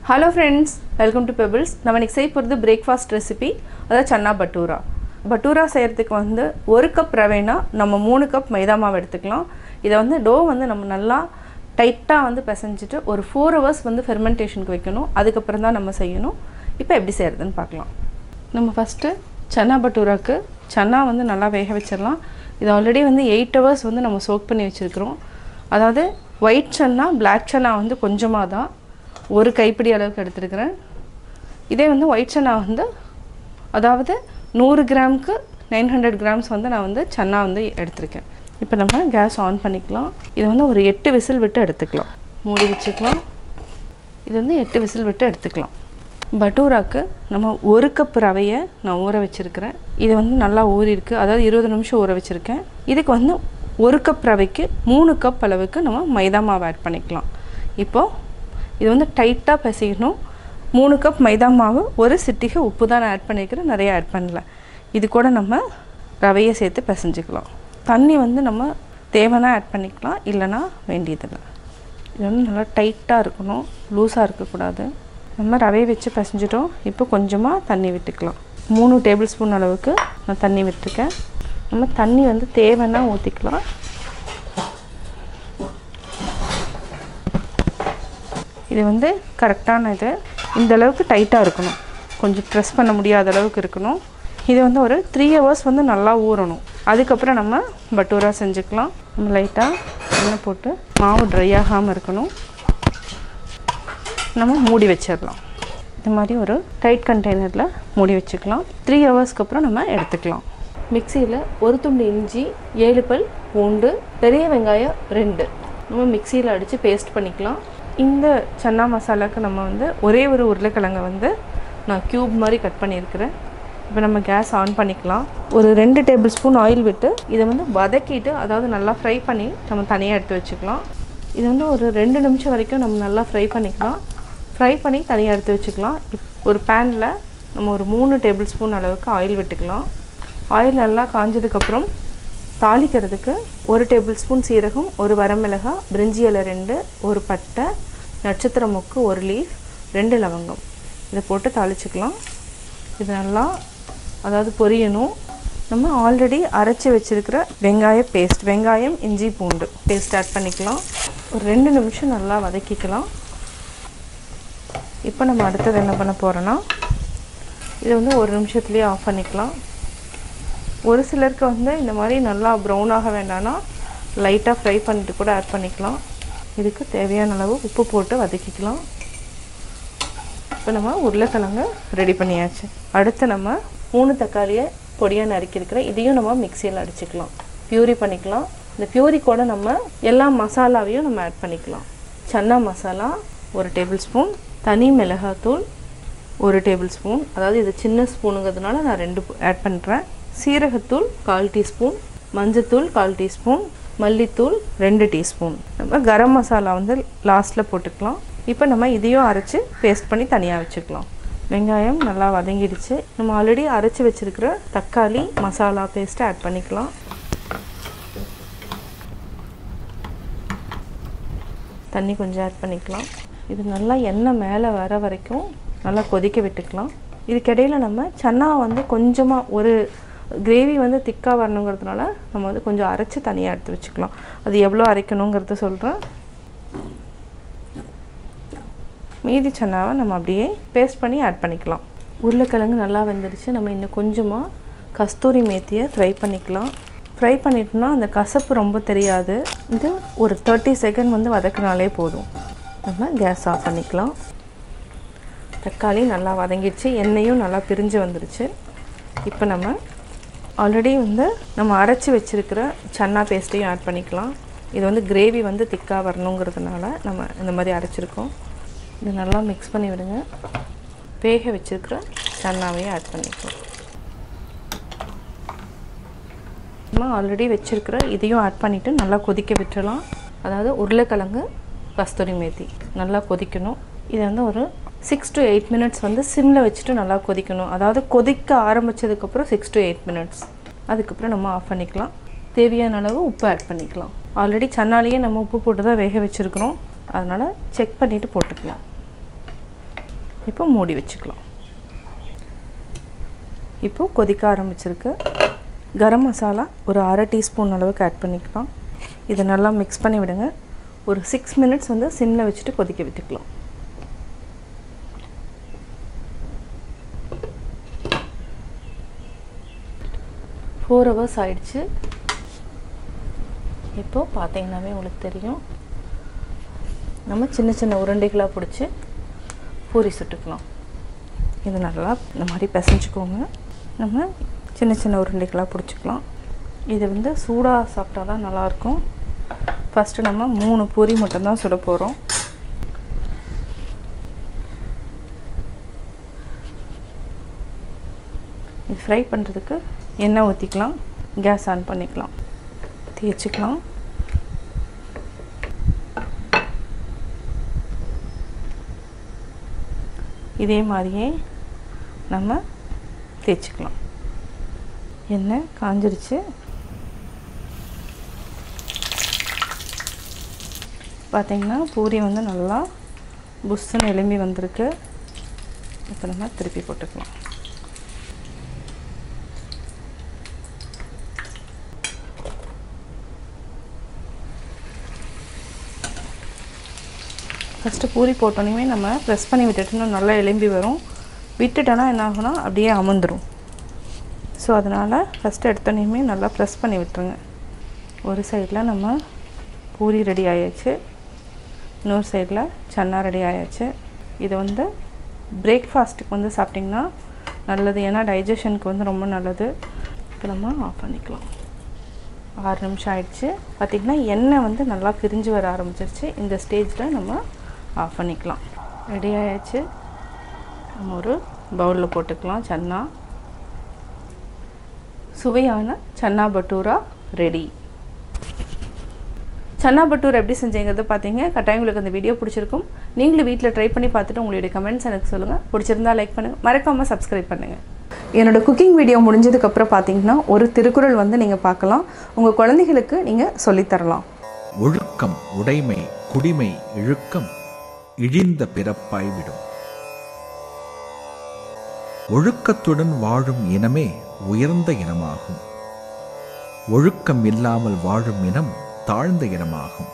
Hello friends, welcome to Pebbles. நம்ம இன்னைக்கு செய்ய போறது பிரேக்ஃபாஸ்ட் ரெசிபி. அதாவது சன்னா பட்டூரா. பட்டூரா செய்யறதுக்கு வந்து 1 கப் ரவைனா நம்ம 3 கப் மைதா மாவு எடுத்துக்கலாம். இத வந்து டோ வந்து நம்ம நல்லா டைட்டா வந்து பிசைஞ்சிட்டு ஒரு 4 hours வந்து ஃபெர்மெண்டேஷனுக்கு வைக்கணும். அதுக்கு அப்புறம் தான் நம்ம செய்யணும். இப்போ எப்படி செய்யறதுன்னு பார்க்கலாம். நம்ம ஃபர்ஸ்ட் சன்னா பட்டூராக்கு சன்னா வந்து நல்லா வேக வச்சிரலாம். இது ஆல்ரெடி வந்து 8 hours வந்து நம்ம சோக் பண்ணி வச்சிருக்கோம். அதாவது ஒயிட் சன்னா, Black சன்னா வந்து கொஞ்சமா தான் ஒரு கைப்பிடி அளவுக்கு எடுத்துக்கிறேன். இதே வந்து ஒயிட் சன்னா வந்து அதாவது 100 கிராமுக்கு 900 கிராம்ஸ் வந்து நான் வந்து சன்னா வந்து எடுத்துருக்கேன். இப்போ நம்ம கேஸ் ஆன் பண்ணிக்கலாம். இது வந்து ஒரு 8 விசில் விட்டு எடுத்துக்கலாம். மூடி வச்சுக்கலாம். இது வந்து 8 விசில் விட்டு எடுத்துக்கலாம். பட்டூராக்கு நம்ம 1 கப் ரவையை நான் ஊற வச்சுருக்கிறேன். இது வந்து நல்லா ஊறி இருக்குது. அதாவது 20 நிமிஷம் ஊற வச்சுருக்கேன். இதுக்கு வந்து 1 கப் ரவைக்கு 3 கப் அளவுக்கு நம்ம மைதா மாவு ஆட் பண்ணிக்கலாம். இப்போது இது வந்து டைட்டாக பிசையணும். 3 கப் மைதா மாவு, ஒரு சிட்டிகை உப்பு தான் நான் ஆட் பண்ணிக்கிறேன், நிறைய ஆட் பண்ணல. இது கூட நம்ம ரவையை சேர்த்து பிசைஞ்சிக்கலாம். தண்ணி வந்து நம்ம தேவைன்னா ஆட் பண்ணிக்கலாம், இல்லைனா வேண்டியதில்லை. இது வந்து நல்லா டைட்டாக இருக்கணும், லூஸாக இருக்கக்கூடாது. நம்ம ரவையை வச்சு பிசைஞ்சிட்டோம். இப்போ கொஞ்சமாக தண்ணி விட்டுக்கலாம். 3 டேபிள் ஸ்பூன் அளவுக்கு நான் தண்ணி விட்டுருக்கேன். நம்ம தண்ணி வந்து தேவைன்னா ஊற்றிக்கலாம். இது வந்து கரெக்டான இது. இந்த அளவுக்கு டைட்டாக இருக்கணும், கொஞ்சம் ப்ரெஸ் பண்ண முடியாத அளவுக்கு இருக்கணும். இது வந்து ஒரு 3 hours வந்து நல்லா ஊறணும். அதுக்கப்புறம் நம்ம பட்டூரா செஞ்சுக்கலாம். நம்ம லைட்டாக எண்ணெய் போட்டு மாவு ட்ரை ஆகாமல் இருக்கணும். நம்ம மூடி வச்சிடலாம். இது மாதிரி ஒரு டைட் கண்டெய்னரில் மூடி வச்சுக்கலாம். 3 ஹவர்ஸ்க்கு அப்புறம் நம்ம எடுத்துக்கலாம். மிக்சியில் ஒரு துண்டு இஞ்சி, 7 பல் பூண்டு, பெரிய வெங்காயம் 2 நம்ம மிக்சியில் அடித்து பேஸ்ட் பண்ணிக்கலாம். இந்த சன்னா மசாலாவுக்கு நம்ம வந்து ஒரே ஒரு உருளைக்கிழங்கை வந்து நான் க்யூப் மாதிரி கட் பண்ணியிருக்கிறேன். இப்போ நம்ம கேஸ் ஆன் பண்ணிக்கலாம். ஒரு 2 டேபிள் ஸ்பூன் ஆயில் விட்டு இதை வந்து வதக்கிட்டு, அதாவது நல்லா ஃப்ரை பண்ணி நம்ம தனியாக எடுத்து வச்சுக்கலாம். இது வந்து ஒரு 2 நிமிஷம் வரைக்கும் நம்ம நல்லா ஃப்ரை பண்ணிக்கலாம். ஃப்ரை பண்ணி தனியாக எடுத்து வச்சுக்கலாம். ஒரு பேனில் நம்ம ஒரு 3 டேபிள் ஸ்பூன் அளவுக்கு ஆயில் விட்டுக்கலாம். ஆயில் நல்லா காஞ்சதுக்கப்புறம் தாளிக்கிறதுக்கு 1 டேபிள் ஸ்பூன் சீரகம், 1 வரமிளகாய், பிரிஞ்சி இலை 2, 1 பட்டை, நட்சத்திர மொக்கு 1 லீஃப், 2 லவங்கம் இதை போட்டு தாளிச்சுக்கலாம். இது நல்லா அதாவது பொரியணும். நம்ம ஆல்ரெடி அரைச்சி வச்சுருக்கிற வெங்காய பேஸ்ட், வெங்காயம், இஞ்சி, பூண்டு பேஸ்ட் ஆட் பண்ணிக்கலாம். ஒரு 2 நிமிஷம் நல்லா வதக்கிக்கலாம். இப்போ நம்ம அடுத்தது என்ன பண்ண போகிறோன்னா, இதை வந்து 1 நிமிஷத்துலேயே ஆஃப் பண்ணிக்கலாம். ஒரு சிலருக்கு வந்து இந்த மாதிரி நல்லா ப்ரௌனாக வேண்டாம்னா லைட்டாக ஃப்ரை பண்ணிட்டு கூட ஆட் பண்ணிக்கலாம். இதுக்கு தேவையான அளவு உப்பு போட்டு வதக்கிக்கலாம். இப்போ நம்ம உருளைக்கிழங்கு ரெடி பண்ணியாச்சு. அடுத்து நம்ம 3 தக்காளியை பொடியாக நறுக்கியிருக்கிறேன். இதையும் நம்ம மிக்சியில் அடிச்சுக்கலாம், பியூரி பண்ணிக்கலாம். இந்த பியூரி கூட நம்ம எல்லா மசாலாவையும் நம்ம ஆட் பண்ணிக்கலாம். சன்னா மசாலா 1 டேபிள் ஸ்பூன், தனி மிளகாத்தூள் 1 டேபிள் ஸ்பூன், அதாவது இது சின்ன ஸ்பூனுங்கிறதுனால நான் 2 ஆட் பண்ணுறேன். சீரகத்தூள் 1/4 டீஸ்பூன், மஞ்சத்தூள் 1/4 டீஸ்பூன், மல்லித்தூள் 2 டீஸ்பூன். நம்ம கரம் மசாலா வந்து லாஸ்ட்டில் போட்டுக்கலாம். இப்போ நம்ம இதையும் அரைச்சி பேஸ்ட் பண்ணி தனியாக வச்சுக்கலாம். வெங்காயம் நல்லா வதங்கிடுச்சு. நம்ம ஆல்ரெடி அரைச்சி வச்சுருக்கிற தக்காளி மசாலா பேஸ்ட்டை ஆட் பண்ணிக்கலாம். தண்ணி கொஞ்சம் ஆட் பண்ணிக்கலாம். இது நல்லா எண்ணெய் மேலே வர வரைக்கும் நல்லா கொதிக்க விட்டுக்கலாம். இதுக்கிடையில் நம்ம சன்னா வந்து கொஞ்சமாக ஒரு கிரேவி வந்து திக்காக வரணுங்கிறதுனால நம்ம வந்து கொஞ்சம் அரைச்சி தனியாக எடுத்து வச்சுக்கலாம். அது எவ்வளோ அரைக்கணுங்கிறத சொல்கிறேன். மீதி சன்னாவை நம்ம அப்படியே பேஸ்ட் பண்ணி ஆட் பண்ணிக்கலாம். உருளைக்கிழங்கு நல்லா வெந்துடுச்சு. நம்ம இன்னும் கொஞ்சமாக கஸ்தூரி மேத்தியை ஃப்ரை பண்ணிக்கலாம். ஃப்ரை பண்ணிட்டோம்னா அந்த கசப்பு ரொம்ப தெரியாது. இது ஒரு 30 செகண்ட் வந்து வதக்கினாலே போதும். நம்ம கேஸ் ஆஃப் பண்ணிக்கலாம். தக்காளி நல்லா வதங்கிடுச்சு, எண்ணெயும் நல்லா பிரிஞ்சு வந்துடுச்சு. இப்போ நம்ம ஆல்ரெடி வந்து நம்ம அரைச்சி வச்சுருக்கிற சன்னா பேஸ்ட்டையும் ஆட் பண்ணிக்கலாம். இது வந்து கிரேவி வந்து திக்காக வரணுங்கிறதுனால நம்ம இந்த மாதிரி அரைச்சிருக்கோம். இது நல்லா மிக்ஸ் பண்ணி விடுங்க. வேக வச்சுருக்கிற சன்னாவையும் ஆட் பண்ணிக்கலாம். நம்ம ஆல்ரெடி வச்சுருக்கிற இதையும் ஆட் பண்ணிவிட்டு நல்லா கொதிக்க விட்டுறலாம். அதாவது உருளைக்கிழங்கு, கஸ்தூரி மேத்தி நல்லா கொதிக்கணும். இது வந்து ஒரு 6 to 8 மினிட்ஸ் வந்து சிம்மில் வச்சுட்டு நல்லா கொதிக்கணும். அதாவது கொதிக்க ஆரம்பித்ததுக்கப்புறம் 6 to 8 மினிட்ஸ். அதுக்கப்புறம் நம்ம ஆஃப் பண்ணிக்கலாம். தேவையான அளவு உப்பு ஆட் பண்ணிக்கலாம். ஆல்ரெடி சன்னாலேயே நம்ம உப்பு போட்டு தான் வேக வச்சுருக்கிறோம், அதனால் செக் பண்ணிவிட்டு போட்டுக்கலாம். இப்போ மூடி வச்சுக்கலாம். இப்போ கொதிக்க ஆரம்பிச்சிருக்கு. கரம் மசாலா ஒரு 1/2 டீஸ்பூன் அளவுக்கு ஆட் பண்ணிக்கலாம். இதை நல்லா மிக்ஸ் பண்ணி விடுங்க. ஒரு 6 மினிட்ஸ் வந்து சிம்மில் வச்சுட்டு கொதிக்க விட்டுக்கலாம். ஃபோர் ஹவர்ஸ் ஆயிடுச்சு. இப்போ பார்த்தீங்கன்னாவே உங்களுக்கு தெரியும், நம்ம சின்ன சின்ன உருண்டைகளாக பிடிச்சி பூரி சுட்டுக்கலாம். இது நல்லா இந்த மாதிரி பிசைஞ்சுக்கோங்க. நம்ம சின்ன சின்ன உருண்டைகளாக பிடிச்சிக்கலாம். இது வந்து சூடாக சாப்பிட்டா தான் நல்லாயிருக்கும். ஃபஸ்ட்டு நம்ம 3 பூரி மட்டும்தான் சுட போகிறோம். இது ஃப்ரை பண்ணுறதுக்கு எண்ணெய் ஊற்றிக்கலாம். கேஸ் ஆன் பண்ணிக்கலாம். தேய்ச்சிக்கலாம். இதே மாதிரியே நம்ம தேய்ச்சிக்கலாம். எண்ணெய் காஞ்சிருச்சு. பார்த்திங்கன்னா பூரி வந்து நல்லா புஷ்ஷுன்னு எலும்பி வந்திருக்கு. இப்போ நம்ம திருப்பி போட்டுக்கலாம். ஃபஸ்ட்டு பூரி போட்டோன்னே நம்ம ப்ரெஸ் பண்ணி விட்டுட்டோம்னா நல்லா எலும்பி வரும். விட்டுட்டோன்னா என்ன ஆகும்னா அப்படியே அமர்ந்துடும். ஸோ அதனால் ஃபஸ்ட்டு எடுத்தோன்னே நல்லா ப்ரெஸ் பண்ணி விட்டுருங்க. ஒரு சைடில் நம்ம பூரி ரெடி ஆயாச்சு. இன்னொரு சைடில் சன்னா ரெடி ஆயாச்சு. இது வந்து பிரேக்ஃபாஸ்ட்டுக்கு வந்து சாப்பிட்டிங்கன்னா நல்லது. ஏன்னா டைஜஷனுக்கு வந்து ரொம்ப நல்லது. இப்போ நம்ம ஆஃப் பண்ணிக்கலாம். 6 நிமிஷம் ஆயிடுச்சு. பார்த்திங்கன்னா எண்ணெய் வந்து நல்லா பிரிஞ்சு வர ஆரம்பிச்சிருச்சு. இந்த ஸ்டேஜில் நம்ம ஆஃப் பண்ணிக்கலாம். ரெடி ஆயாச்சு. நம்ம ஒரு பவுலில் போட்டுக்கலாம். சன்னா சுவையான சன்னா பட்டூரா ரெடி. சன்னா பட்டூரா எப்படி செஞ்சீங்கிறது பார்த்தீங்க. கட்டாயம் உங்களுக்கு அந்த வீடியோ பிடிச்சிருக்கும். நீங்களும் வீட்டில் ட்ரை பண்ணி பார்த்துட்டு உங்களுடைய கமெண்ட்ஸ் எனக்கு சொல்லுங்கள். பிடிச்சிருந்தா லைக் பண்ணுங்கள். மறக்காமல் சப்ஸ்கிரைப் பண்ணுங்கள். என்னோடய குக்கிங் வீடியோ முடிஞ்சதுக்கப்புறம் பார்த்தீங்கன்னா ஒரு திருக்குறள் வந்து நீங்கள் பார்க்கலாம். உங்கள் குழந்தைகளுக்கு நீங்கள் சொல்லித்தரலாம். ஒழுக்கம் உடைமை குடிமை இழுக்கம் இழிந்த பிறப்பாய் விடும். ஒழுக்கத்துடன் வாழும் இனமே உயர்ந்த இனமாகும். ஒழுக்கம் இல்லாமல் வாழும் இனம் தாழ்ந்த இனமாகும்.